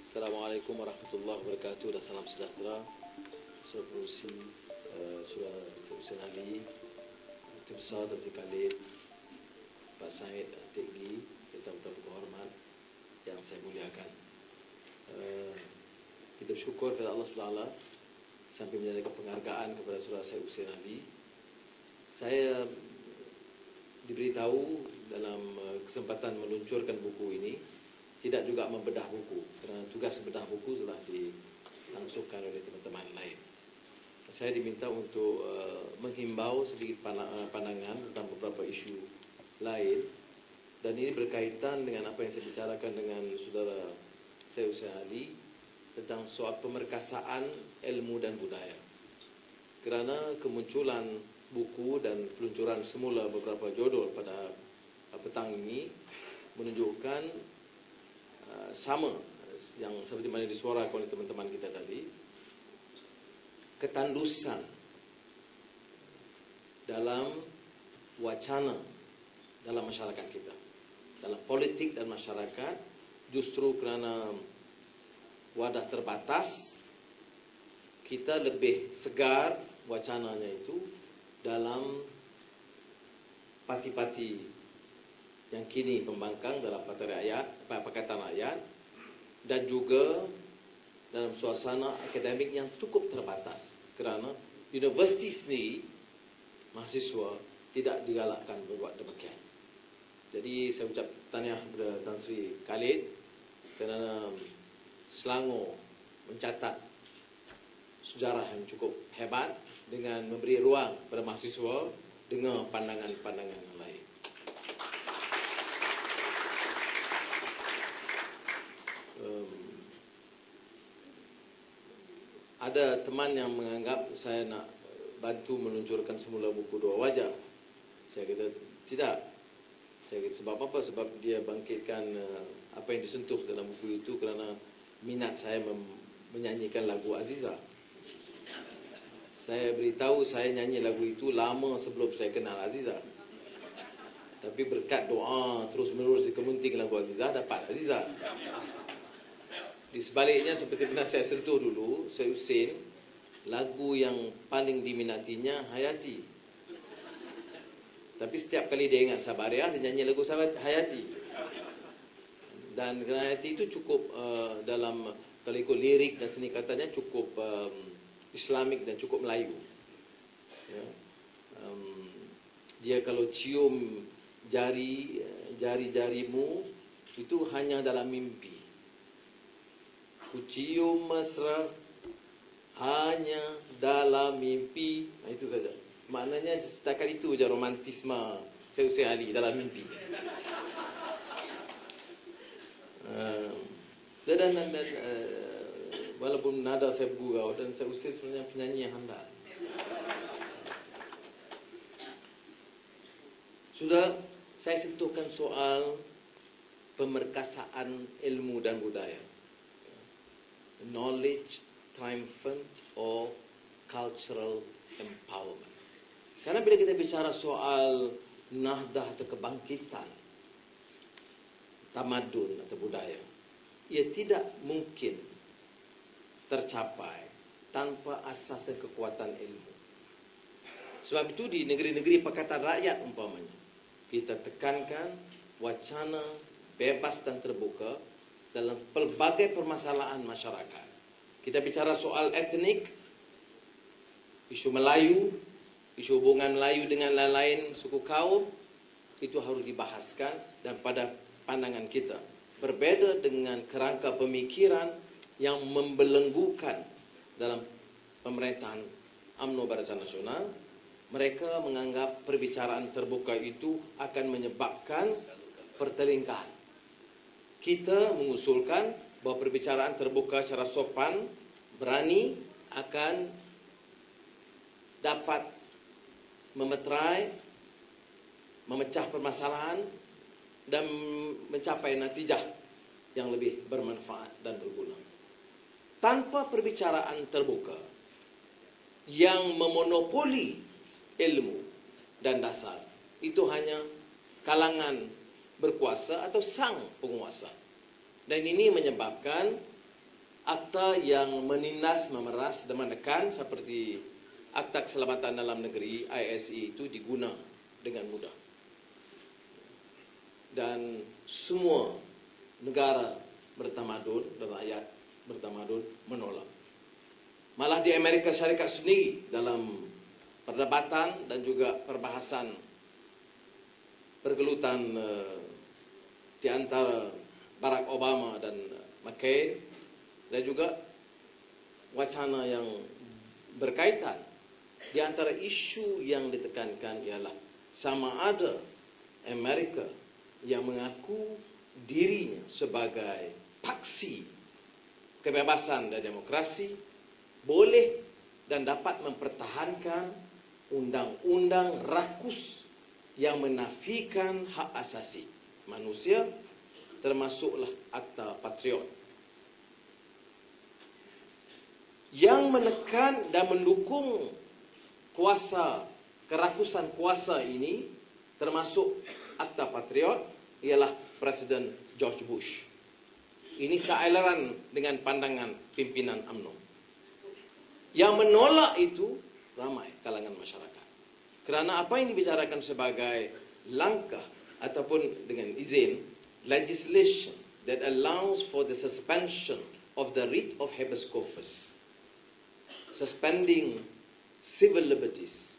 Assalamualaikum warahmatullahi wabarakatuh dan salam sejahtera. Saudara Pengerusi, Saudara Hussein Ali, Tim Besar Tan Sri Khalid, Pak Said Tegli, tetamu-tetamu kehormat yang saya muliakan. Kita bersyukur kepada Allah SWT sampai menyatakan penghargaan kepada Saudara Said Hussein Ali. Saya diberitahu dalam kesempatan meluncurkan buku ini tidak juga membedah buku, kerana tugas bedah buku telah dilangsungkan oleh teman-teman lain. Saya diminta untuk menghimbau sedikit pandangan tentang beberapa isu lain, dan ini berkaitan dengan apa yang saya bicarakan dengan Saudara Said Hussein Ali tentang soal pemerkasaan ilmu dan budaya. Kerana kemunculan buku dan peluncuran semula beberapa judul pada petang ini menunjukkan sama yang seperti mana disuarakan oleh teman-teman kita tadi, ketandusan dalam wacana dalam masyarakat kita, dalam politik dan masyarakat, justru kerana wadah terbatas, kita lebih segar wacananya itu dalam parti-parti yang kini membangkang dalam Pakatan Rakyat, dan juga dalam suasana akademik yang cukup terbatas, kerana universiti sendiri mahasiswa tidak digalakkan berbuat demikian. Jadi saya ucap tahniah kepada Tan Sri Khalid kerana Selangor mencatat sejarah yang cukup hebat dengan memberi ruang kepada mahasiswa dengan pandangan-pandangan yang lain. Ada teman yang menganggap saya nak bantu meluncurkan semula buku Dua Wajah. Saya kata tidak. Saya kata sebab apa? Sebab dia bangkitkan apa yang disentuh dalam buku itu kerana minat saya menyanyikan lagu Aziza. Saya beritahu saya nyanyi lagu itu lama sebelum saya kenal Aziza. Tapi berkat doa terus menerus dikemunting lagu Aziza, dapat Aziza. Di sebaliknya, seperti pernah saya sentuh dulu, Syed Hussein, lagu yang paling diminatinya Hayati. Tapi setiap kali dia ingat Sabariah, dia nyanyi lagu Hayati. Dan Hayati itu cukup dalam, kalau ikut lirik dan seni katanya, cukup Islamik dan cukup Melayu. Ya. Dia kalau cium jari-jarimu, itu hanya dalam mimpi. Ku cium mesra hanya dalam mimpi. Nah, itu saja. Maknanya setakat itu saja romantisme Syed Hussein Ali dalam mimpi. Dan walaupun nada saya bergurau, dan Syed Hussein sebenarnya penyanyi yang handal. Sudah saya sentuhkan soal pemerkasaan ilmu dan budaya. Knowledge triumphant or cultural empowerment. Karena bila kita bicara soal nahdah atau kebangkitan tamadun atau budaya, ia tidak mungkin tercapai tanpa asas dan kekuatan ilmu. Sebab itu di negeri-negeri Pakatan Rakyat umpamanya, kita tekankan wacana bebas dan terbuka dalam pelbagai permasalahan masyarakat. Kita bicara soal etnik, isu Melayu, isu hubungan Melayu dengan lain-lain suku kaum, itu harus dibahaskan, dan pada pandangan kita berbeda dengan kerangka pemikiran yang membelenggukan dalam pemerintahan UMNO Barisan Nasional. Mereka menganggap perbicaraan terbuka itu akan menyebabkan pertelingkahan. Kita mengusulkan bahawa perbicaraan terbuka secara sopan, berani, akan dapat memeterai, memecah permasalahan, dan mencapai natijah yang lebih bermanfaat dan berguna. Tanpa perbicaraan terbuka yang memonopoli ilmu dan dasar, itu hanya kalangan berkuasa atau sang penguasa. Dan ini menyebabkan akta yang menindas, memeras dan menekan seperti Akta Keselamatan Dalam Negeri ISE itu diguna dengan mudah. Dan semua negara bertamadun dan rakyat bertamadun menolak. Malah di Amerika Syarikat sendiri dalam perdebatan dan juga perbahasan pergelutan di antara Barack Obama dan McCain dan juga wacana yang berkaitan, di antara isu yang ditekankan ialah sama ada Amerika yang mengaku dirinya sebagai paksi kebebasan dan demokrasi boleh dan dapat mempertahankan undang-undang rakus yang menafikan hak asasi manusia, termasuklah Akta Patriot, yang menekan dan mendukung kerakusan kuasa ini, termasuk Akta Patriot, ialah Presiden George Bush. Ini seairan dengan pandangan pimpinan UMNO. Yang menolak itu ramai kalangan masyarakat. Kerana apa yang dibicarakan sebagai langkah ataupun dengan izin, legislation that allows for the suspension of the writ of habeas corpus, suspending civil liberties,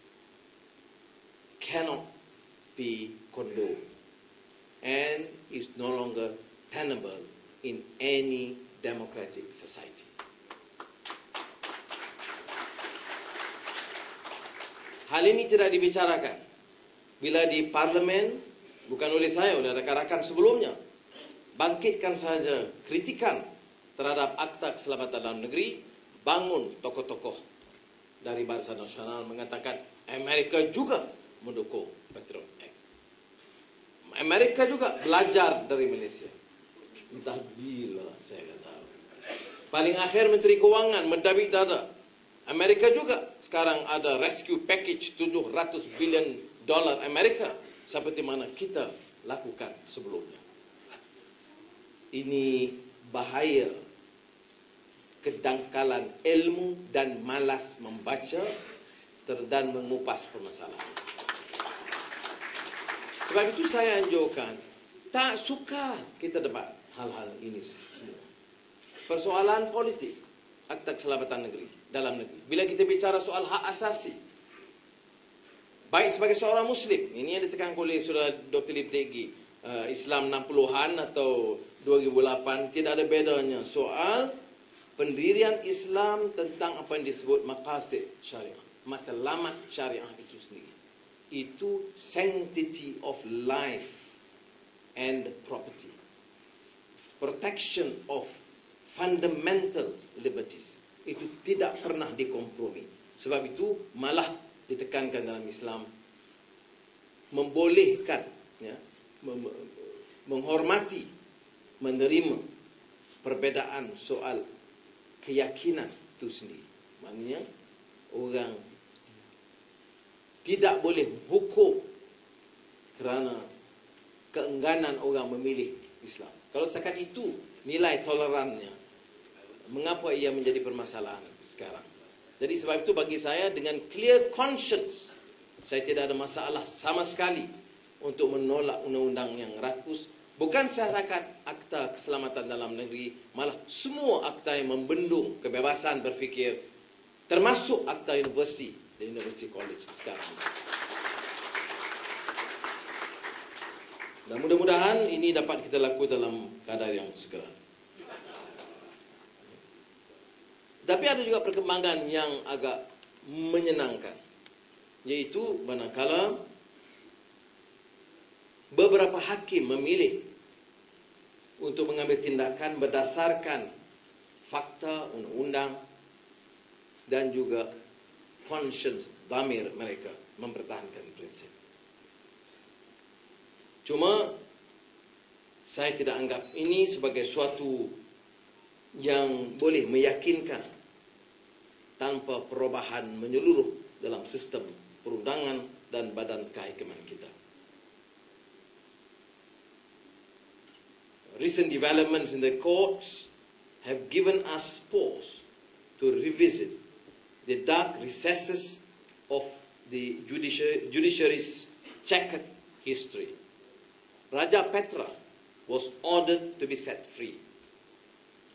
cannot be condoned and is no longer tenable in any democratic society. Hal ini tidak dibicarakan bila di parlimen, bukan oleh saya, oleh rakan-rakan sebelumnya, bangkitkan saja kritikan terhadap Akta Keselamatan Dalam Negeri, bangun tokoh-tokoh dari Barisan Nasional mengatakan Amerika juga mendukung Patriot Act. Amerika juga belajar dari Malaysia. Entah bila saya tak tahu. Paling akhir Menteri Kewangan mendabik dada. Amerika juga sekarang ada rescue package $700 billion Amerika seperti mana kita lakukan sebelumnya. Ini bahaya kedangkalan ilmu dan malas membaca dan mengupas permasalahan. Sebab itu saya anjurkan, tak suka kita debat hal-hal ini semua. Persoalan politik, Akta Keselamatan Negeri, Dalam Negeri. Bila kita bicara soal hak asasi, baik sebagai seorang Muslim, ini yang ditekankan oleh Saudara Dr. Lim Teck Ghee, Islam 60-an atau 2008, tidak ada bedanya soal pendirian Islam tentang apa yang disebut maqasid syariah, matlamat syariah itu sendiri. Itu sanctity of life and property, protection of fundamental liberties. Itu tidak pernah dikompromi. Sebab itu malah ditekankan dalam Islam membolehkan, ya, menghormati, menerima perbedaan soal keyakinan itu sendiri. Maknanya orang tidak boleh hukum kerana keengganan orang memilih Islam. Kalau setakat itu nilai tolerannya, mengapa ia menjadi permasalahan sekarang? Jadi sebab itu bagi saya dengan clear conscience, saya tidak ada masalah sama sekali untuk menolak undang-undang yang rakus. Bukan setakat Akta Keselamatan Dalam Negeri, malah semua akta yang membendung kebebasan berfikir, termasuk Akta Universiti dan University College sekarang. Dan mudah-mudahan ini dapat kita lakukan dalam kadar yang segera. Tapi ada juga perkembangan yang agak menyenangkan, yaitu manakala beberapa hakim memilih untuk mengambil tindakan berdasarkan fakta, undang-undang dan juga conscience, dhamir mereka mempertahankan prinsip. Cuma saya tidak anggap ini sebagai suatu yang boleh meyakinkan tanpa perubahan menyeluruh dalam sistem perundangan dan badan kehakiman kita. recent developments in the courts have given us pause to revisit the dark recesses of the judiciary's checkered history. Raja Petra was ordered to be set free.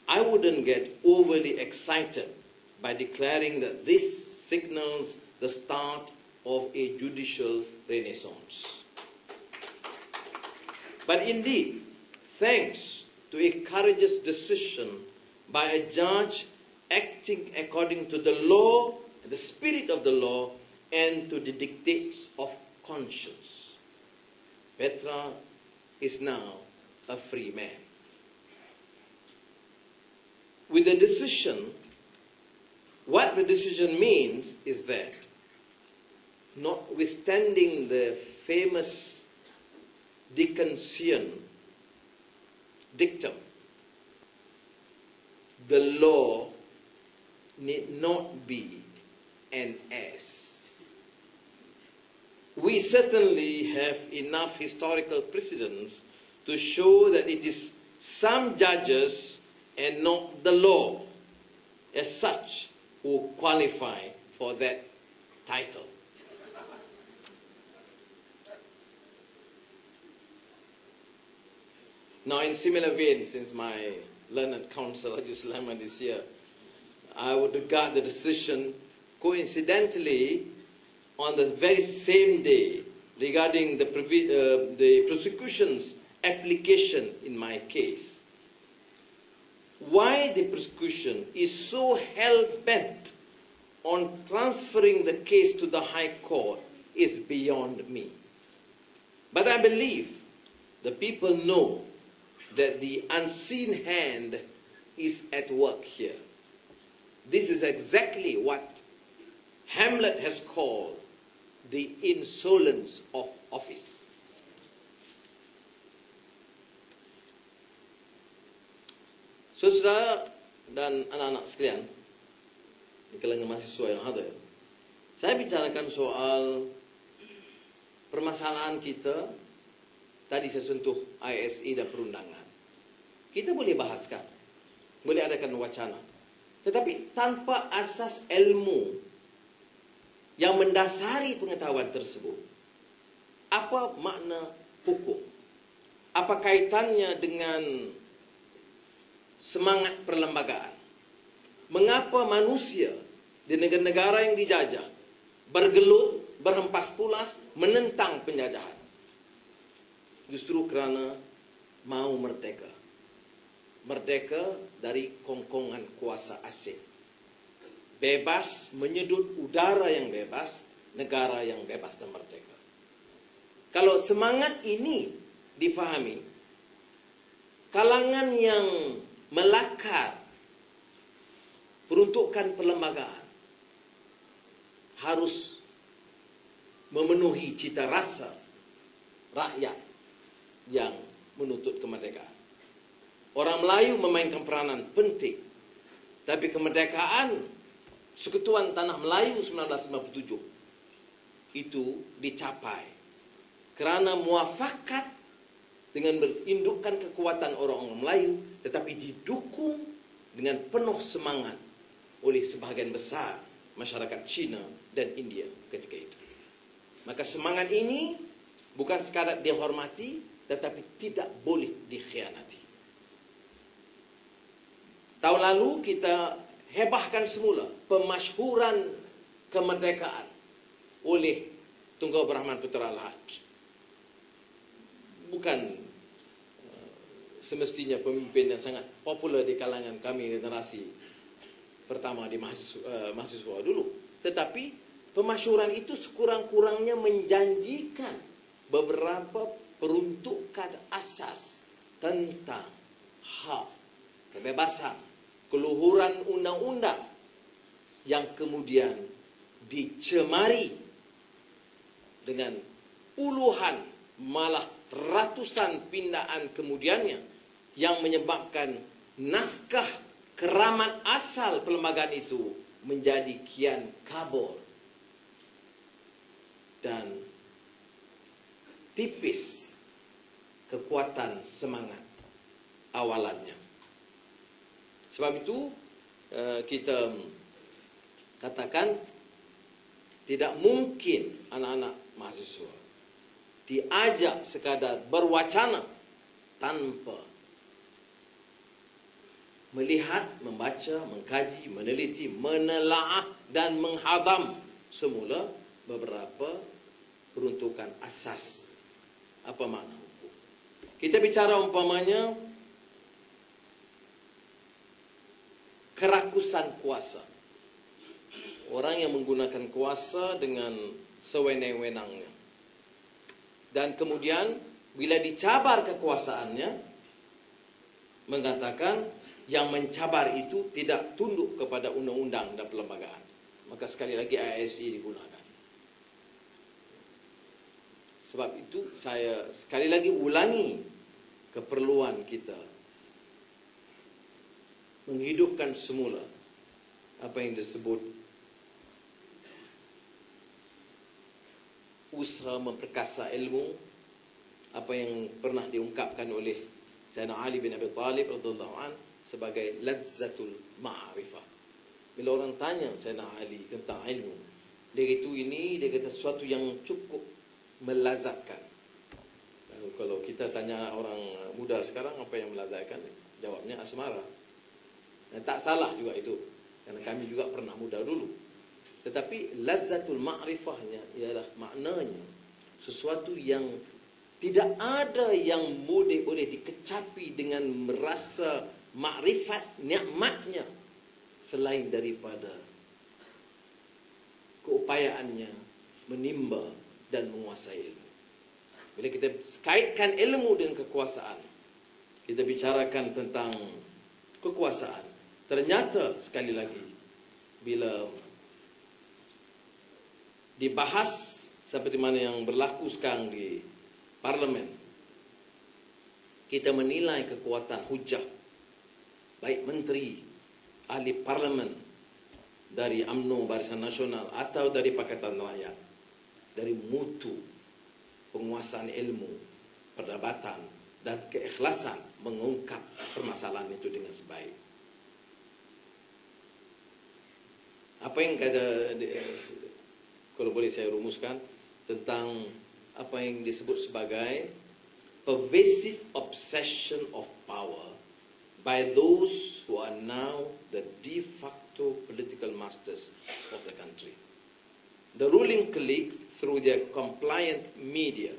I wouldn't get overly excited by declaring that this signals the start of a judicial renaissance. But indeed, thanks to a courageous decision by a judge acting according to the law, the spirit of the law, and to the dictates of conscience, Petra is now a free man. With the decision, what the decision means is that, notwithstanding the famous Dickensian dictum, the law need not be an ass. We certainly have enough historical precedents to show that it is some judges and not the law as such who qualify for that title. Now, in similar vein, since my learned counsel, Haji Sulaiman, is here, I would regard the decision coincidentally on the very same day regarding the prosecution's application in my case. Why the prosecution is so hell-bent on transferring the case to the High Court is beyond me. But I believe the people know that the unseen hand is at work here. This is exactly what Hamlet has called the insolence of office. Saudara dan anak-anak sekalian, di kalangan mahasiswa yang hadir, saya bicarakan soal permasalahan kita. Tadi saya sentuh ISE dan perundangan. Kita boleh bahaskan, boleh adakan wacana. Tetapi tanpa asas ilmu yang mendasari pengetahuan tersebut, apa makna hukum? Apa kaitannya dengan semangat perlembagaan? Mengapa manusia di negara-negara yang dijajah bergelut, berhempas pulas, menentang penjajahan? Justru kerana mau merdeka. Merdeka dari kongkongan kuasa asing. Bebas menyedut udara yang bebas, negara yang bebas dan merdeka. Kalau semangat ini difahami, kalangan yang melakar peruntukan perlembagaan harus memenuhi cita rasa rakyat yang menuntut kemerdekaan. Orang Melayu memainkan peranan penting, tapi kemerdekaan Persekutuan Tanah Melayu 1957 itu dicapai kerana muafakat dengan berindukkan kekuatan orang-orang Melayu, tetapi didukung dengan penuh semangat oleh sebahagian besar masyarakat Cina dan India ketika itu. Maka semangat ini bukan sekadar dihormati, tetapi tidak boleh dikhianati. Tahun lalu kita hebahkan semula pemasyhuran kemerdekaan oleh Tunku Abdul Rahman Putra Al-Haj. Bukan semestinya pemimpin yang sangat popular di kalangan kami generasi pertama di mahasiswa dulu. Tetapi pemasyhuran itu sekurang-kurangnya menjanjikan beberapa peruntukan asas tentang hak, kebebasan, keluhuran undang-undang yang kemudian dicemari dengan puluhan malah ratusan pindaan kemudiannya yang menyebabkan naskah keramat asal perlembagaan itu menjadi kian kabur dan tipis kekuatan semangat awalannya. Sebab itu kita katakan tidak mungkin anak-anak mahasiswa diajak sekadar berwacana tanpa melihat, membaca, mengkaji, meneliti, menelaah dan menghadam semula beberapa peruntukan asas. Apa makna hukum? Kita bicara umpamanya kerakusan kuasa. Orang yang menggunakan kuasa dengan sewenang-wenangnya. Dan kemudian bila dicabar kekuasaannya, mengatakan yang mencabar itu tidak tunduk kepada undang-undang dan perlembagaan. Maka sekali lagi ASI digunakan. Sebab itu saya sekali lagi ulangi keperluan kita menghidupkan semula apa yang disebut usaha memperkasa ilmu, apa yang pernah diungkapkan oleh Sayyidina Ali bin Abi Thalib radhiyallahu an sebagai lazzatul ma'rifah. Bila orang tanya Sayyidina Ali tentang ilmu, dia kata sesuatu yang cukup melazatkan. Kalau kita tanya orang muda sekarang apa yang melazatkan, jawabnya asmara. Dan tak salah juga itu, karena kami juga pernah muda dulu. Tetapi lazzatul ma'rifahnya ialah maknanya sesuatu yang tidak ada yang boleh dikecapi dengan merasa makrifat nikmatnya selain daripada keupayaannya menimba dan menguasai ilmu. Bila kita kaitkan ilmu dengan kekuasaan, kita bicarakan tentang kekuasaan. Ternyata sekali lagi bila dibahas seperti mana yang berlaku sekarang di parlimen, kita menilai kekuatan hujah baik menteri, ahli parlimen dari UMNO Barisan Nasional atau dari Pakatan Rakyat, dari mutu penguasaan ilmu, perdebatan dan keikhlasan mengungkap permasalahan itu dengan sebaik. Apa yang kalau boleh saya rumuskan tentang apa yang disebut sebagai pervasive obsession of power by those who are now the de facto political masters of the country. The ruling clique, through their compliant media,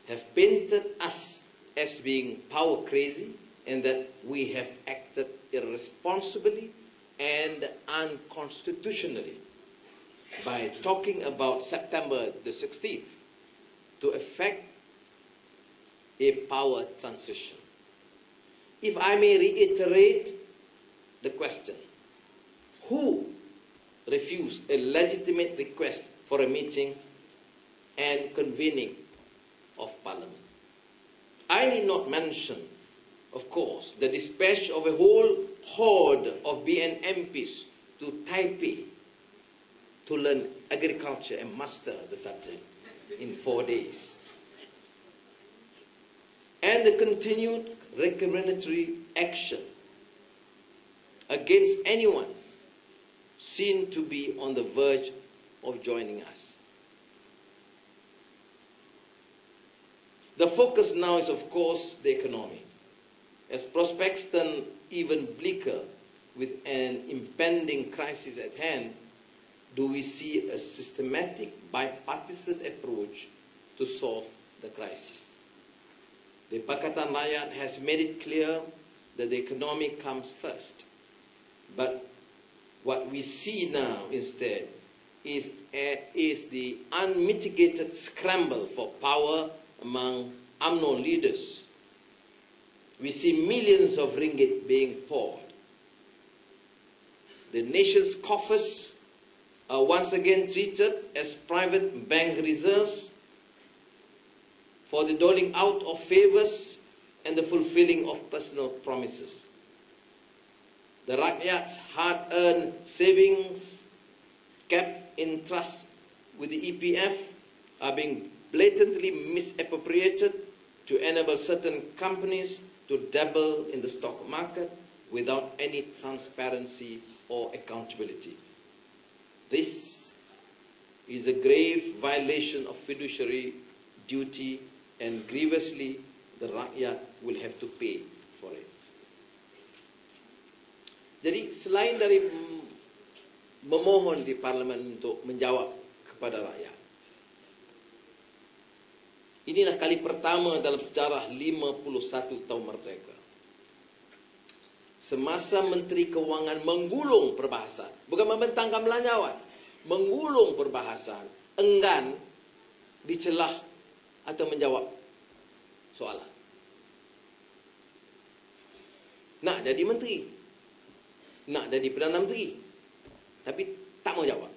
have painted us as being power crazy and that we have acted irresponsibly and unconstitutionally by talking about September the 16th to effect a power transition. If I may reiterate the question, who refused a legitimate request for a meeting and convening of Parliament? I need not mention, of course, the dispatch of a whole horde of BN MPs to Taipei to learn agriculture and master the subject in 4 days. And the continued recriminatory action against anyone seen to be on the verge of joining us. The focus now is, of course, the economy. As prospects turn even bleaker with an impending crisis at hand, do we see a systematic bipartisan approach to solve the crisis? The Pakatan Rakyat has made it clear that the economy comes first. But what we see now instead is the unmitigated scramble for power among UMNO leaders. We see millions of ringgit being poured. The nation's coffers are once again treated as private bank reserves for the doling out of favors and the fulfilling of personal promises. The Rakyat's hard-earned savings kept in trust with the EPF are being blatantly misappropriated to enable certain companies to dabble in the stock market without any transparency or accountability. This is a grave violation of fiduciary duty and grievously the rakyat will have to pay for it. Jadi selain dari memohon di parlimen untuk menjawab kepada rakyat, inilah kali pertama dalam sejarah 51 tahun merdeka semasa Menteri Kewangan menggulung perbahasan, bukan membentangkan belanjawan, menggulung perbahasan, enggan dicelah atau menjawab soalan. Nak jadi menteri, nak jadi Perdana Menteri, tapi tak mau jawab.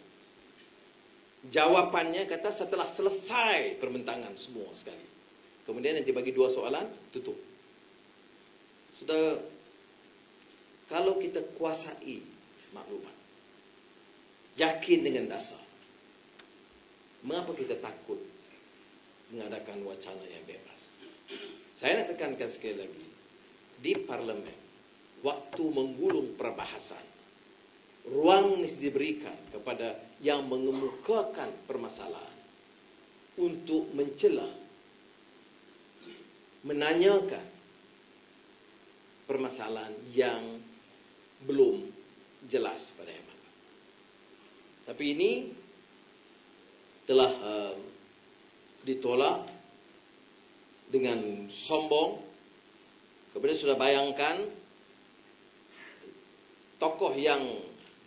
Jawapannya kata setelah selesai perbentangan semua sekali. Kemudian nanti bagi 2 soalan, tutup. Sudah, kalau kita kuasai maklumat, yakin dengan dasar, mengapa kita takut mengadakan wacana yang bebas? Saya nak tekankan sekali lagi, di parlimen, waktu menggulung perbahasan, ruang mesti diberikan kepada yang mengemukakan permasalahan untuk mencelah, menanyakan permasalahan yang belum jelas pada hemat. Tapi ini telah ditolak dengan sombong. Kemudian sudah bayangkan tokoh yang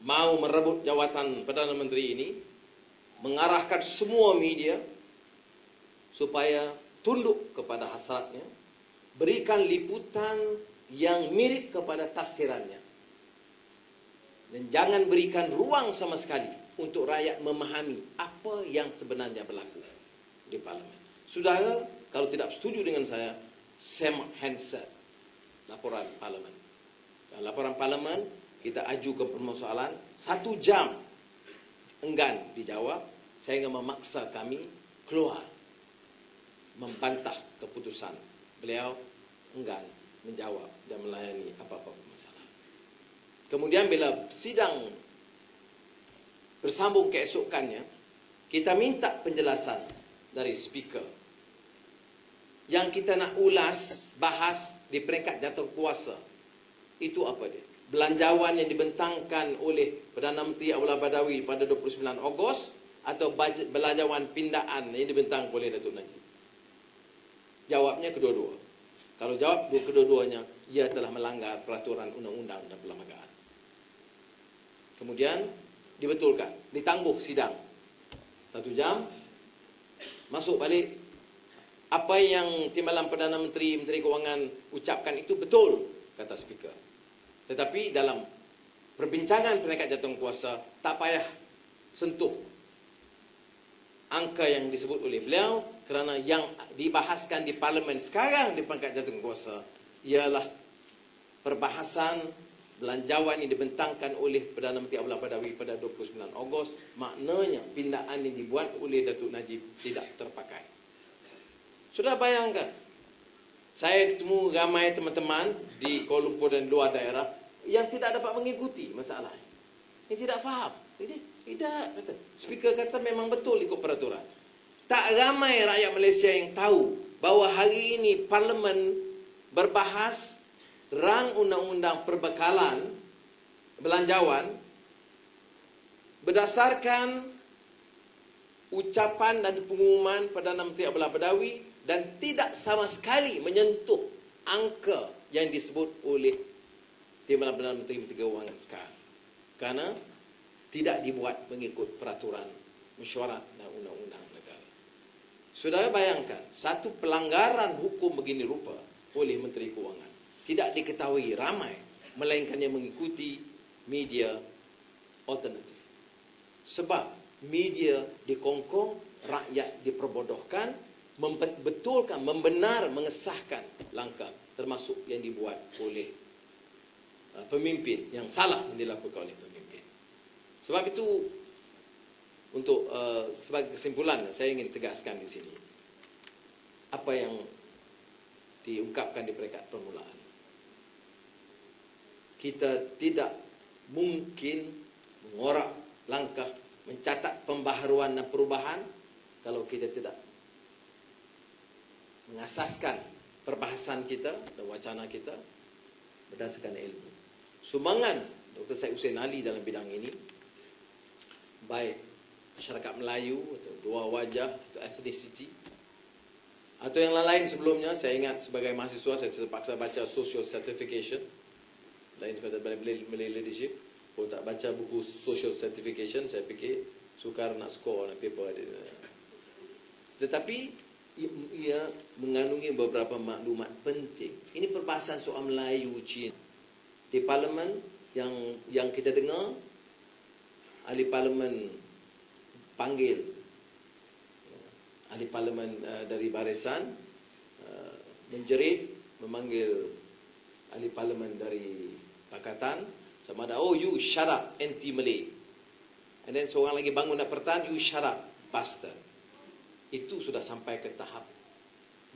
mau merebut jawatan Perdana Menteri ini mengarahkan semua media supaya tunduk kepada hasratnya, berikan liputan yang mirip kepada tafsirannya, dan jangan berikan ruang sama sekali untuk rakyat memahami apa yang sebenarnya berlaku di parlimen. Saudara, kalau tidak setuju dengan saya, Sam Hansard, laporan parlimen. Dan laporan parlimen kita ajukan permasalahan 1 jam enggan dijawab, sehingga memaksa kami keluar membantah keputusan. Beliau enggan menjawab dan melayani apa-apa masalah. Kemudian bila sidang bersambung keesokannya, kita minta penjelasan dari speaker. Yang kita nak ulas, bahas di peringkat jatuh kuasa, itu apa dia? Belanjawan yang dibentangkan oleh Perdana Menteri Abdullah Badawi pada 29 Ogos atau belanjawan pindaan yang dibentangkan oleh Datuk Najib? Jawabnya kedua-dua. Kalau jawab kedua-duanya, ia telah melanggar peraturan undang-undang dan perlembagaan. Kemudian dibetulkan, ditangguh sidang 1 jam, masuk balik. Apa yang Timbalan Perdana Menteri, Menteri Kewangan ucapkan itu betul, kata speaker. Tetapi dalam perbincangan peringkat jatuh kuasa, tak payah sentuh angka yang disebut oleh beliau, kerana yang dibahaskan di parlimen sekarang di peringkat jatuh kuasa ialah perbahasan belanjawan yang dibentangkan oleh Perdana Menteri Abdullah Badawi pada 29 Ogos. Maknanya pindaan yang dibuat oleh Datuk Najib tidak terpakai. Sudah bayangkan, saya bertemu ramai teman-teman di Kuala Lumpur dan luar daerah yang tidak dapat mengikuti masalah ini. Yang tidak faham. Tidak, kata. Speaker kata memang betul ikut peraturan. Tak ramai rakyat Malaysia yang tahu bahawa hari ini parlimen berbahas rang undang-undang perbekalan belanjawan berdasarkan ucapan dan pengumuman Perdana Menteri Abdullah Badawi dan tidak sama sekali menyentuh angka yang disebut oleh Timbalan Perdana Menteri Kewangan sekarang. Kerana tidak dibuat mengikut peraturan mesyuarat dan undang-undang negara. Saudara bayangkan, satu pelanggaran hukum begini rupa oleh Menteri Kewangan tidak diketahui ramai, melainkan yang mengikuti media alternatif. Sebab media dikongkong, rakyat diperbodohkan, membetulkan, membenar, mengesahkan langkah termasuk yang dibuat oleh pemimpin yang salah yang dilakukan oleh pemimpin. Sebab itu, untuk sebagai kesimpulan, saya ingin tegaskan di sini apa yang diungkapkan di peringkat permulaan. kita tidak mungkin mengorak langkah mencatat pembaharuan dan perubahan kalau kita tidak mengasaskan perbahasan kita dan wacana kita berdasarkan ilmu. Sumbangan Dr. Syed Hussein Ali dalam bidang ini, baik masyarakat Melayu atau dua wajah atau ethnicity atau yang lain sebelumnya, saya ingat sebagai mahasiswa saya terpaksa baca social certification, lain daripada Malay leadership. Kalau tak baca buku social certification, saya fikir sukar nak score nak paper. Tetapi ia mengandungi beberapa maklumat penting. Ini perbahasan soal Melayu Cina. Di parlimen yang kita dengar, ahli parlimen panggil ahli parlimen dari barisan, menjerit, memanggil ahli parlimen dari Pakatan, sama ada, oh you shut up, anti-Malay. And then seorang lagi bangun nak pertahan, you shut up, bastard. Itu sudah sampai ke tahap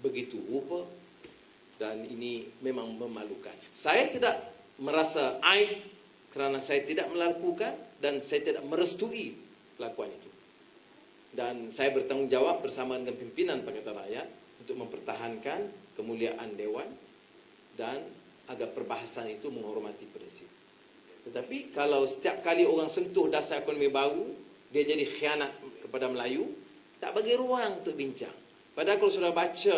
begitu rupa, dan ini memang memalukan. Saya tidak merasa aib kerana saya tidak melakukan dan saya tidak merestui kelakuan itu. Dan saya bertanggungjawab bersama dengan pimpinan Pakatan Rakyat untuk mempertahankan kemuliaan Dewan dan agar perbahasan itu menghormati prinsip. Tetapi kalau setiap kali orang sentuh dasar ekonomi baru, dia jadi khianat kepada Melayu, tak bagi ruang untuk bincang. Padahal kalau sudah baca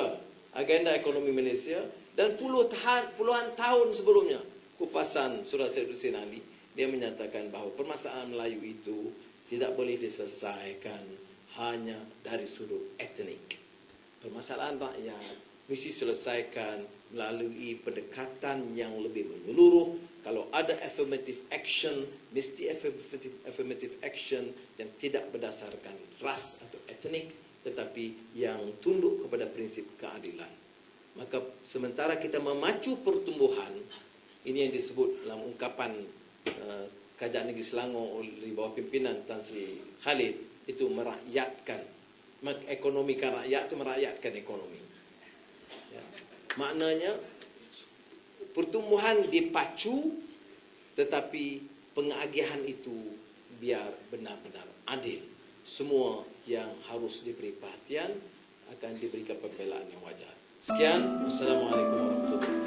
agenda ekonomi Malaysia dan puluhan tahun sebelumnya, kupasan Surah Syed Hussein Ali, dia menyatakan bahawa permasalahan Melayu itu tidak boleh diselesaikan hanya dari sudut etnik. Permasalahan rakyat mesti diselesaikan melalui pendekatan yang lebih menyeluruh. Kalau ada affirmative action, mesti affirmative action yang tidak berdasarkan ras atau etnik, tetapi yang tunduk kepada prinsip keadilan. Maka sementara kita memacu pertumbuhan, ini yang disebut dalam ungkapan Kerajaan Negeri Selangor di bawah pimpinan Tan Sri Khalid, itu merakyatkan, mengekonomikan rakyat itu merakyatkan ekonomi. Ya. Maknanya pertumbuhan dipacu, tetapi pengagihan itu biar benar-benar adil. Semua yang harus diberi perhatian akan diberikan pembelaan yang wajar. Sekian, wassalamualaikum warahmatullahi wabarakatuh.